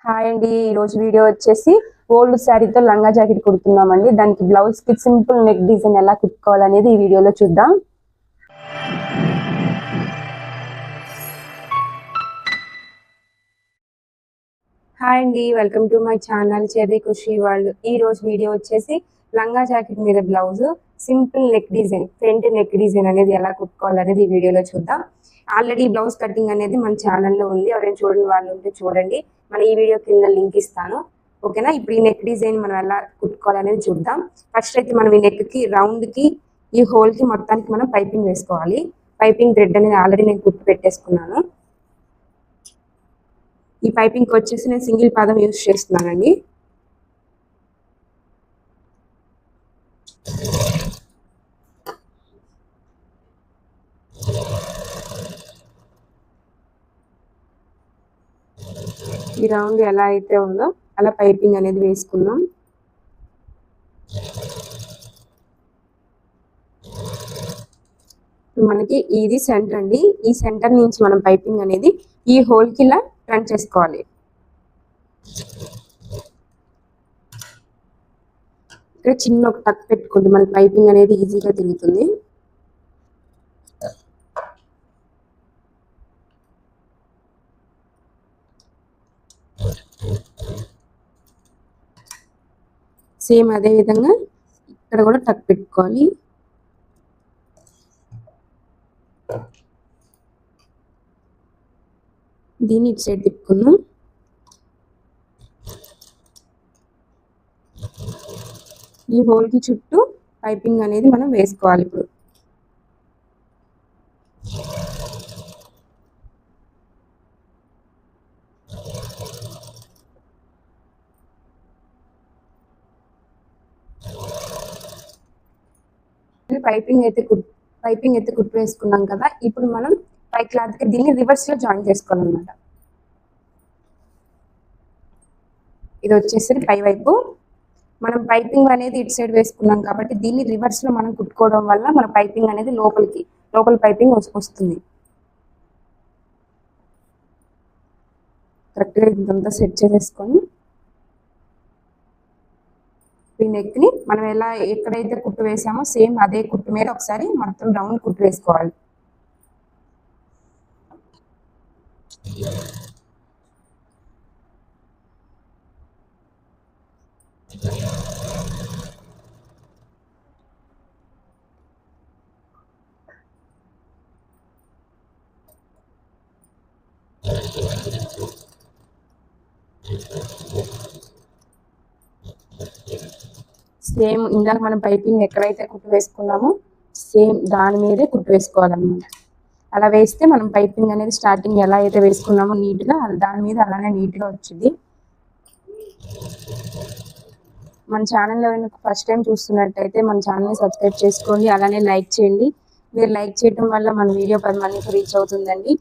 Hi అండి, ఈరోజు video వచ్చేసి ఓల్డ్ శారీతో లంగా జాకెట్ కుడుతున్నామండి. దానికి బ్లౌజ్ కి సింపుల్ నెక్ డిజైన్ ఎలా కుట్టుకోవాలనేది ఈ వీడియోలో చూద్దాం. హాయ్ అండి, welcome to my channel Cherry Khushi World. ఈ రోజు వీడియో వచ్చేసి లంగా జాకెట్ మీద blouse simple neck design, front neck design అనేది ఎలా కుట్టుకోవాలనేది ఈ వీడియోలో చూద్దాం. ఆల్రెడీ బ్లౌజ్ కటింగ్ అనేది మన ఛానల్లో ఉంది, ఎవరైనా చూడని వాళ్ళు ఉంటే చూడండి. మన ఈ వీడియో కింద లింక్ ఇస్తాను, ఓకేనా. ఇప్పుడు ఈ నెక్ డిజైన్ మనం ఎలా కుట్టుకోవాలనేది చూద్దాం. ఫస్ట్ అయితే మనం ఈ నెక్ కి రౌండ్ కి ఈ హోల్ కి మొత్తానికి మనం పైపింగ్ వేసుకోవాలి. పైపింగ్ థ్రెడ్ అనేది ఆల్రెడీ నేను కుట్టి పెట్టేసుకున్నాను. ఈ పైపింగ్ వచ్చేసి నేను సింగిల్ పాదం యూజ్ చేస్తున్నానండి. ఈ రౌండ్ ఎలా అయితే ఉందో అలా పైపింగ్ అనేది వేసుకుందాం. మనకి ఇది సెంటర్ అండి. ఈ సెంటర్ నుంచి మనం పైపింగ్ అనేది ఈ హోల్ కి ఇలా రన్ చేసుకోవాలి. ఇక్కడ చిన్న ఒక టక్ పెట్టుకుంటే మనకి పైపింగ్ అనేది ఈజీగా తిరుగుతుంది. సేమ్ అదే విధంగా ఇక్కడ కూడా టక్ పెట్టుకోవాలి. దీన్ని ఇటు సైడ్ తిప్పుకుందాం. ఈ హోల్ కి చుట్టూ పైపింగ్ అనేది మనం వేసుకోవాలి. ఇప్పుడు పైపింగ్ అయితే కుట్టు వేసుకున్నాం కదా. ఇప్పుడు మనం పై క్లాత్ కి దీన్ని రివర్స్ లో జాయిన్ చేసుకోవాలన్నమాట. ఇది వచ్చేసరి పై వైపు మనం పైపింగ్ అనేది ఇటు సైడ్ వేసుకున్నాం కాబట్టి దీన్ని రివర్స్ లో మనం కుట్టుకోవడం వల్ల మన పైపింగ్ అనేది లోపల పైపింగ్ వస్తుంది. కరెక్ట్ గా ఇదంతా సెట్ చేసేసుకొని ఈ నెక్ ని మనం ఎక్కడైతే కుట్టు వేసామో సేమ్ అదే కుట్టు మీద ఒకసారి మొత్తం రౌండ్ కుట్టు వేసుకోవాలి. సేమ్ ఇందాక మనం పైపింగ్ ఎక్కడైతే కుట్టు వేసుకున్నామో సేమ్ దాని మీదే కుట్టు వేసుకోవాలన్నమాట. అలా వేస్తే మనం పైపింగ్ అనేది స్టార్టింగ్ ఎలా అయితే వేసుకున్నామో నీట్గా దాని మీద అలానే నీట్గా వచ్చింది. మన ఛానల్లో ఫస్ట్ టైం చూస్తున్నట్టయితే మన ఛానల్ని సబ్స్క్రైబ్ చేసుకోండి, అలానే లైక్ చేయండి. మీరు లైక్ చేయడం వల్ల మన వీడియో 10 మందికి రీచ్ అవుతుందండి.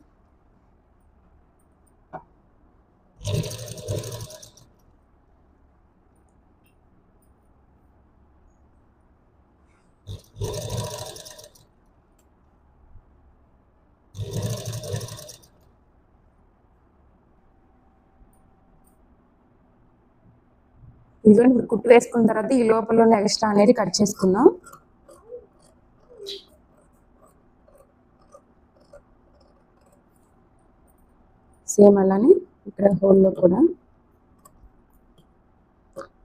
ఇదిగోండి, కుట్టు వేసుకున్న తర్వాత ఈ లోపల ఉన్న ఎక్స్ట్రా అనేది కట్ చేసుకుందాం. సేమ్ అలానే ఇక్కడ హోల్లో కూడా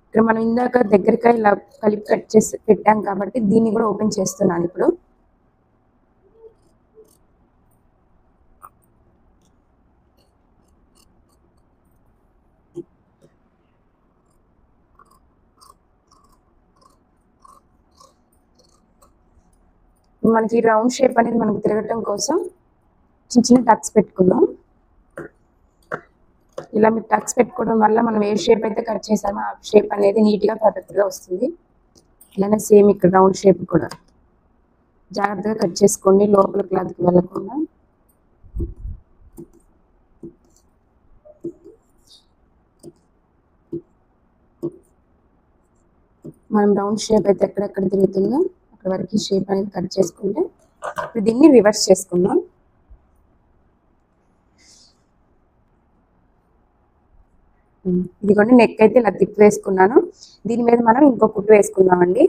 ఇక్కడ మనం ఇందాక దగ్గరగా ఇలా కలిపి కట్ చేసి పెట్టాం కాబట్టి దీన్ని కూడా ఓపెన్ చేస్తున్నాను ఇప్పుడు. మనకి రౌండ్ షేప్ అనేది మనకు తిరగటం కోసం చిన్న చిన్న టక్స్ పెట్టుకుందాం. ఇలా మీరు టక్స్ పెట్టుకోవడం వల్ల మనం ఏ షేప్ అయితే కట్ చేసామో ఆ షేప్ అనేది నీట్గా పర్ఫెక్ట్గా వస్తుంది. ఇలానే సేమ్ ఇక్కడ రౌండ్ షేప్ కూడా జాగ్రత్తగా కట్ చేసుకోండి, లోపల క్లాత్కి వెళ్ళకుండా. మనం రౌండ్ షేప్ అయితే ఎక్కడెక్కడ తిరుగుతుందో అక్కడ వరకు షేప్ అనేది కట్ చేసుకుంటే దీన్ని రివర్స్ చేసుకుందాం. ఇదిగోండి నెక్ అయితే ఇలా తిప్పి వేసుకున్నాను. దీని మీద మనం ఇంకో కుట్టు వేసుకుందామండి.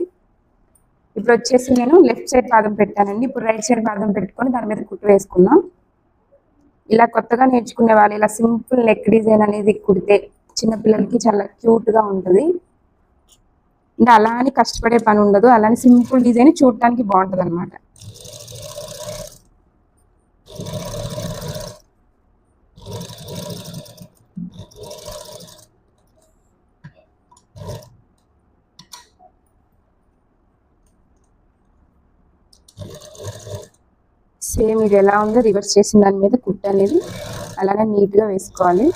ఇప్పుడు వచ్చేసి నేను లెఫ్ట్ సైడ్ పాదం పెట్టానండి. ఇప్పుడు రైట్ సైడ్ పాదం పెట్టుకొని దాని మీద కుట్టు వేసుకుందాం. ఇలా కొత్తగా నేర్చుకునే వాళ్ళు ఇలా సింపుల్ నెక్ డిజైన్ అనేది కుడితే చిన్నపిల్లలకి చాలా క్యూట్గా ఉంటుంది. ఇంకా అలా అని కష్టపడే పని ఉండదు. అలానే సింపుల్ డిజైన్ చూడటానికి బాగుంటుంది అనమాట. సేమ్ ఇది ఎలా ఉందో రివర్స్ చేసిన దాని మీద కుట్టు అనేది అలానే నీట్గా వేసుకోవాలి.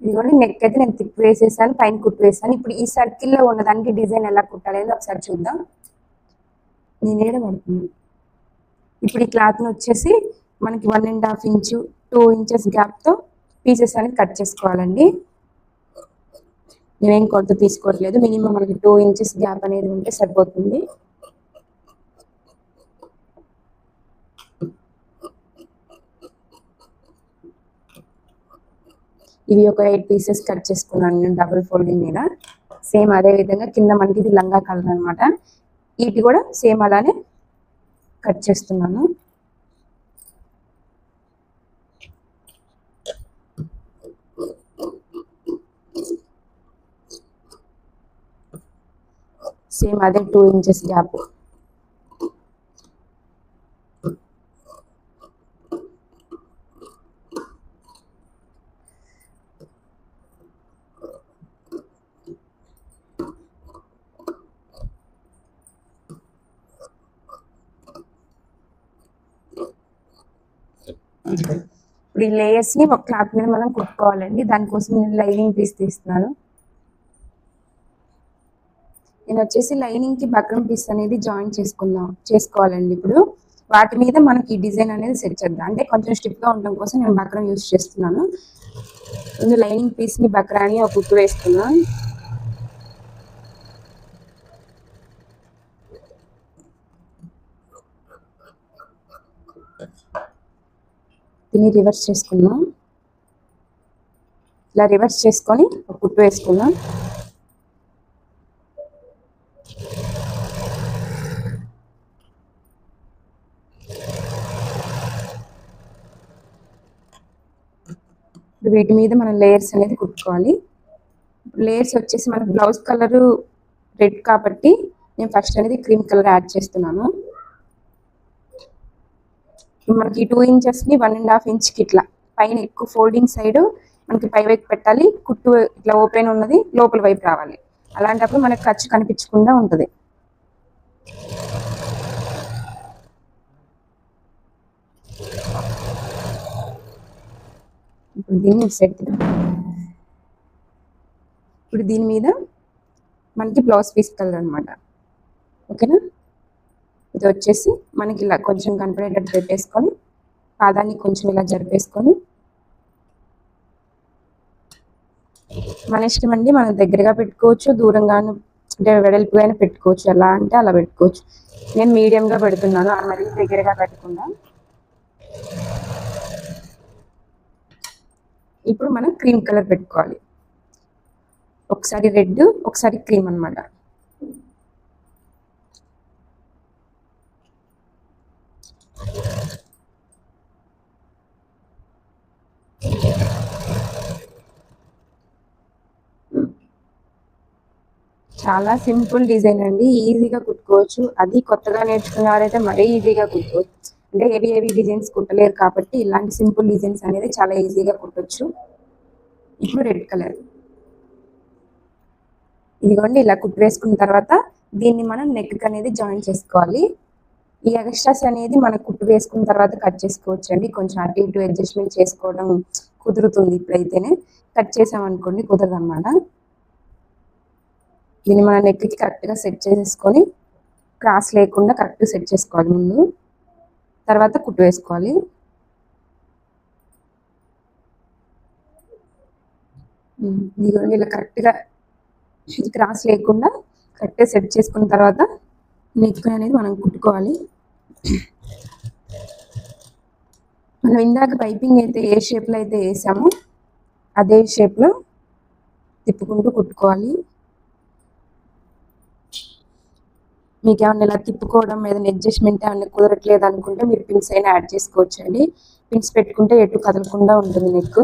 ఇదిగోండి నెక్ అయితే నేను తిప్పి వేసేసాను, పైన కుట్టు వేసాను. ఇప్పుడు ఈ సర్కిల్లో ఉన్నదానికి డిజైన్ ఎలా కుట్టాలి ఒకసారి చూద్దాం. నేనేడ పడుతుంది. ఇప్పుడు ఈ క్లాత్ని వచ్చేసి మనకి 1.5 ఇంచు 2 ఇంచెస్ గ్యాప్తో పీసెస్ అనేది కట్ చేసుకోవాలండి. నేనేం కొలత తీసుకోవట్లేదు, మినిమం మనకి 2 ఇంచెస్ గ్యాప్ అనేది ఉంటే సరిపోతుంది. ఇవి ఒక 8 పీసెస్ కట్ చేసుకున్నాను నేను డబుల్ ఫోల్డింగ్ మీద. సేమ్ అదే విధంగా కింద మనకి ఇది లంగా కలర్ అనమాట. వీటి కూడా సేమ్ అలానే కట్ చేస్తున్నాను. సేమ్ అదే 2 ఇంచెస్ గ్యాప్. ఇప్పుడు ఈ లేయర్స్ని ఒక క్లాత్ మీద మనం కుట్టుకోవాలండి. దానికోసం నేను లైనింగ్ పీస్ తీస్తున్నాను. నేను వచ్చేసి లైనింగ్కి బక్రం పీస్ అనేది జాయిన్ చేసుకోవాలండి. ఇప్పుడు వాటి మీద మనకి ఈ డిజైన్ అనేది సెట్ చేద్దాం. అంటే కొంచెం స్టిఫ్గా ఉండడం కోసం నేను బక్రం యూజ్ చేస్తున్నాను. ముందు లైనింగ్ పీస్ని బక్రాన్ని ఒక కుట్టు వేస్తున్నాను. దీన్ని రివర్స్ చేసుకుందాం. ఇలా రివర్స్ చేసుకొని ఒక కుట్టు వేసుకుందాం. వీటి మీద మనం లేయర్స్ అనేది కుట్టుకోవాలి. లేయర్స్ వచ్చేసి మన బ్లౌజ్ కలరు రెడ్ కాబట్టి నేను ఫస్ట్ అనేది క్రీమ్ కలర్ యాడ్ చేస్తున్నాను. మనకి 2 ఇంచెస్ని 1.5 ఇంచ్కి ఇట్లా పైన ఎక్కువ ఫోల్డింగ్ సైడ్ మనకి పై వైపు పెట్టాలి. కుట్టు ఇట్లా ఓపెన్ ఉన్నది లోపల వైపు రావాలి. అలాంటప్పుడు మనకు ఖర్చు కనిపించకుండా ఉంటుంది. ఇప్పుడు దీన్ని సెట్. ఇప్పుడు దీని మీద మనకి బ్లౌజ్ పీస్ కలర్ అనమాట. ఓకేనా. ఇది వచ్చేసి మనకి ఇలా కొంచెం కనపడేటట్టు పెట్టేసుకొని పాదాన్ని కొంచెం ఇలా జరిపేసుకొని మన ఇష్టం అండి. మనం దగ్గరగా పెట్టుకోవచ్చు, దూరంగాను అంటే వెడల్పుగా పెట్టుకోవచ్చు. ఎలా అంటే అలా పెట్టుకోవచ్చు. నేను మీడియంగా పెడుతున్నాను, మరీ దగ్గరగా పెట్టకుండా. ఇప్పుడు మనం క్రీమ్ కలర్ పెట్టుకోవాలి. ఒకసారి రెడ్, ఒకసారి క్రీమ్ అనమాట. చాలా సింపుల్ డిజైన్ అండి, ఈజీగా కుట్టుకోవచ్చు. అది కొత్తగా నేర్చుకున్నవారైతే మరీ ఈజీగా కుట్టుకోవచ్చు. అంటే హెవీ డిజైన్స్ కుట్టలేరు కాబట్టి ఇలాంటి సింపుల్ డిజైన్స్ అనేది చాలా ఈజీగా కుట్టచ్చు. ఇప్పుడు రెడ్ కలర్ ఇదిగోండి ఇలా కుట్టు వేసుకున్న తర్వాత దీన్ని మనం నెక్ అనేది జాయిన్ చేసుకోవాలి. ఈ ఎక్స్ట్రాస్ అనేది మనం కుట్టు వేసుకున్న తర్వాత కట్ చేసుకోవచ్చు అండి. కొంచెం అటు ఇటు అడ్జస్ట్మెంట్ చేసుకోవడం కుదురుతుంది. ఇప్పుడైతేనే కట్ చేసామనుకోండి కుదరదు అనమాట. దీన్ని మన నెక్కి కరెక్ట్గా సెట్ చేసేసుకొని క్రాస్ లేకుండా కరెక్ట్ సెట్ చేసుకోవాలి. ముందు తర్వాత కుట్టు వేసుకోవాలి. ఇదిగోండి ఇలా కరెక్ట్గా క్రాస్ లేకుండా కరెక్ట్గా సెట్ చేసుకున్న తర్వాత నెక్ అనేది మనం కుట్టుకోవాలి. మనం ఇందాక పైపింగ్ అయితే ఏ షేప్లో అయితే వేసామో అదే షేప్లో తిప్పుకుంటూ కుట్టుకోవాలి. మీకు ఏమన్నా ఇలా తిప్పుకోవడం ఏదైనా అడ్జస్ట్మెంట్ ఏమన్నా కుదరట్లేదు అనుకుంటే మీరు పిన్స్ అయినా యాడ్ చేసుకోవచ్చు అండి. పిన్స్ పెట్టుకుంటే ఎటు కదలకుండా ఉంటుంది నెక్.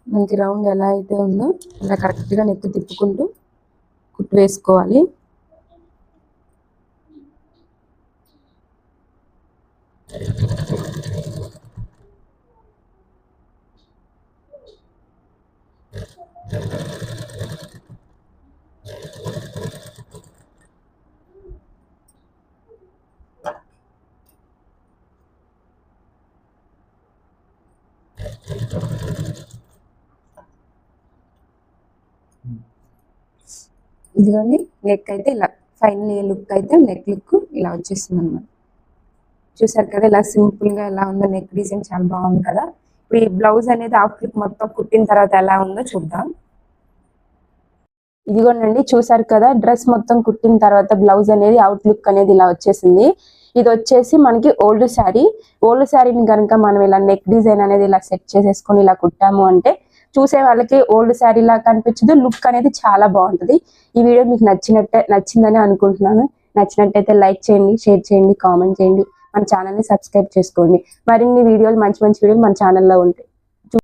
మనకి రౌండ్ ఎలా అయితే ఉందో అలా కరెక్ట్గా నెక్ తిప్పుకుంటూ కుట్టు వేసుకోవాలి. ఇదిగోండి నెక్ అయితే ఇలా ఫైనల్ లుక్ అయితే నెక్ లుక్ ఇలా వచ్చేస్తుంది అన్నమాట. చూసారు కదా ఇలా సింపుల్ గా ఎలా ఉందో నెక్ డిజైన్ చాలా బాగుంది కదా. ఇప్పుడు ఈ బ్లౌజ్ అనేది హాఫ్ లుక్ మొత్తం కుట్టిన తర్వాత ఎలా ఉందో చూద్దాం. ఇదిగోనండి చూసారు కదా డ్రెస్ మొత్తం కుట్టిన తర్వాత బ్లౌజ్ అనేది అవుట్ లుక్ అనేది ఇలా వచ్చేసింది. ఇది వచ్చేసి మనకి ఓల్డ్ శారీని కనుక మనం ఇలా నెక్ డిజైన్ అనేది ఇలా సెట్ చేసేసుకొని ఇలా కుట్టాము అంటే చూసే వాళ్ళకి ఓల్డ్ శారీ లా కనిపించదు, లుక్ అనేది చాలా బాగుంటుంది. ఈ వీడియో మీకు నచ్చిందని అనుకుంటున్నాను. నచ్చినట్టయితే లైక్ చేయండి, షేర్ చేయండి, కామెంట్ చేయండి, మన ఛానల్ని సబ్స్క్రైబ్ చేసుకోండి. మరిన్ని వీడియోలు మంచి వీడియోలు మన ఛానల్లో ఉంటాయి.